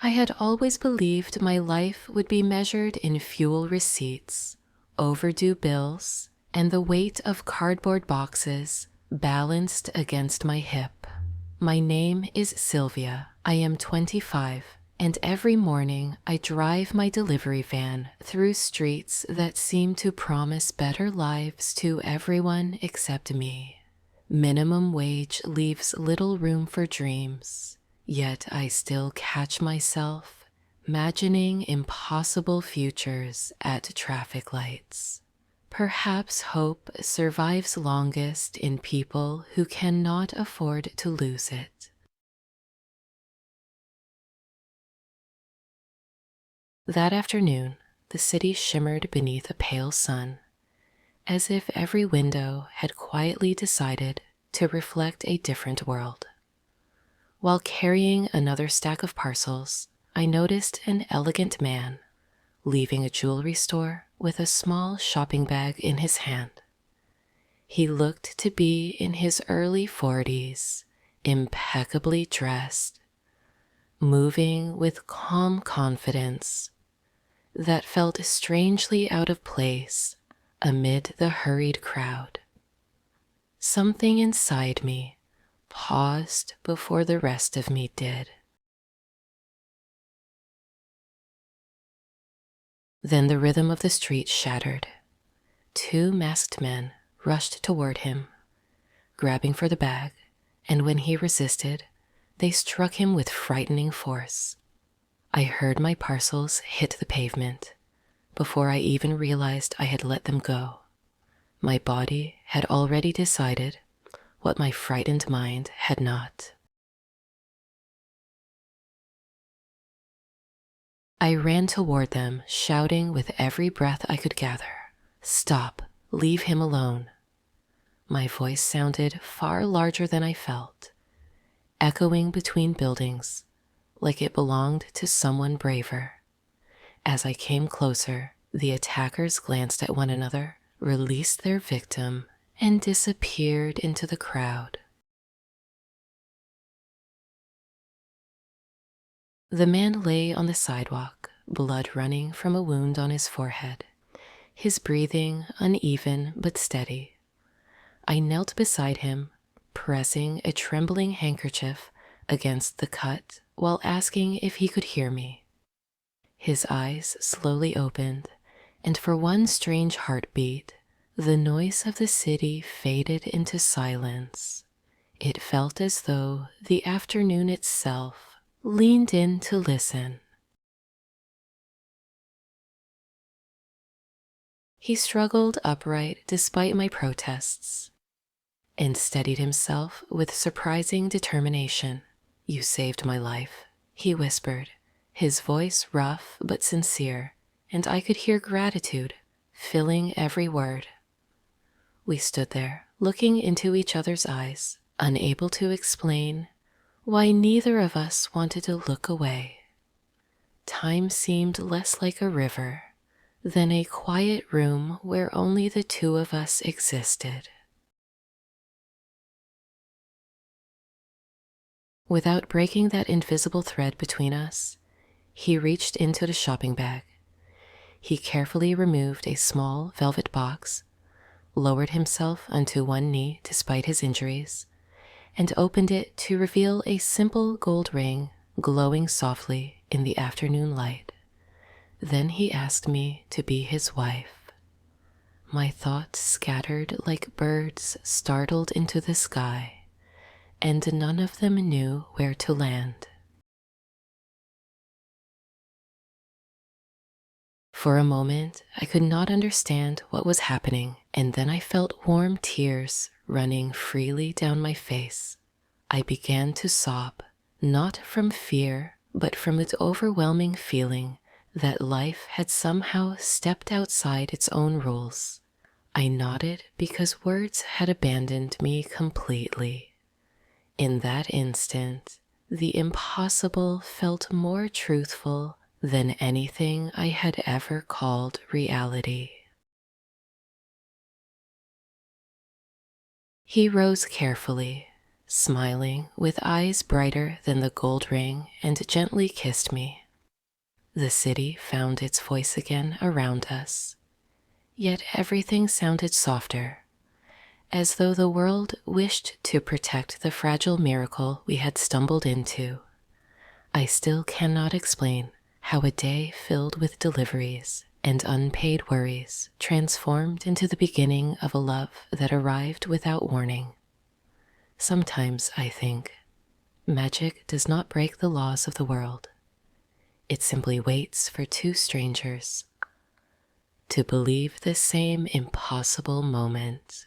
I had always believed my life would be measured in fuel receipts, overdue bills, and the weight of cardboard boxes balanced against my hip. My name is Sylvia. I am 25, and every morning I drive my delivery van through streets that seem to promise better lives to everyone except me. Minimum wage leaves little room for dreams, yet I still catch myself imagining impossible futures at traffic lights. Perhaps hope survives longest in people who cannot afford to lose it. That afternoon, the city shimmered beneath a pale sun, as if every window had quietly decided to reflect a different world. While carrying another stack of parcels, I noticed an elegant man leaving a jewelry store with a small shopping bag in his hand. He looked to be in his early 40s, impeccably dressed, moving with calm confidence that felt strangely out of place amid the hurried crowd. Something inside me paused before the rest of me did. Then the rhythm of the street shattered. Two masked men rushed toward him, grabbing for the bag, and when he resisted, they struck him with frightening force. I heard my parcels hit the pavement before I even realized I had let them go. My body had already decided what my frightened mind had not. I ran toward them, shouting with every breath I could gather, "Stop! Leave him alone!" My voice sounded far larger than I felt, echoing between buildings like it belonged to someone braver. As I came closer, the attackers glanced at one another, released their victim, and disappeared into the crowd. The man lay on the sidewalk, blood running from a wound on his forehead, his breathing uneven but steady. I knelt beside him, pressing a trembling handkerchief against the cut while asking if he could hear me. His eyes slowly opened, and for one strange heartbeat, the noise of the city faded into silence. It felt as though the afternoon itself leaned in to listen. He struggled upright despite my protests and steadied himself with surprising determination. "You saved my life," he whispered, his voice rough but sincere, and I could hear gratitude filling every word. We stood there, looking into each other's eyes, unable to explain why neither of us wanted to look away. Time seemed less like a river than a quiet room where only the two of us existed. Without breaking that invisible thread between us, he reached into the shopping bag. He carefully removed a small velvet box, lowered himself onto one knee despite his injuries, and opened it to reveal a simple gold ring glowing softly in the afternoon light. Then he asked me to be his wife. My thoughts scattered like birds startled into the sky, and none of them knew where to land. For a moment, I could not understand what was happening, and then I felt warm tears running freely down my face. I began to sob, not from fear, but from the overwhelming feeling that life had somehow stepped outside its own rules. I nodded because words had abandoned me completely. In that instant, the impossible felt more truthful than anything I had ever called reality. He rose carefully, smiling with eyes brighter than the gold ring, and gently kissed me. The city found its voice again around us, yet everything sounded softer, as though the world wished to protect the fragile miracle we had stumbled into. I still cannot explain how a day filled with deliveries and unpaid worries transformed into the beginning of a love that arrived without warning. Sometimes, I think, magic does not break the laws of the world. It simply waits for two strangers to believe the same impossible moment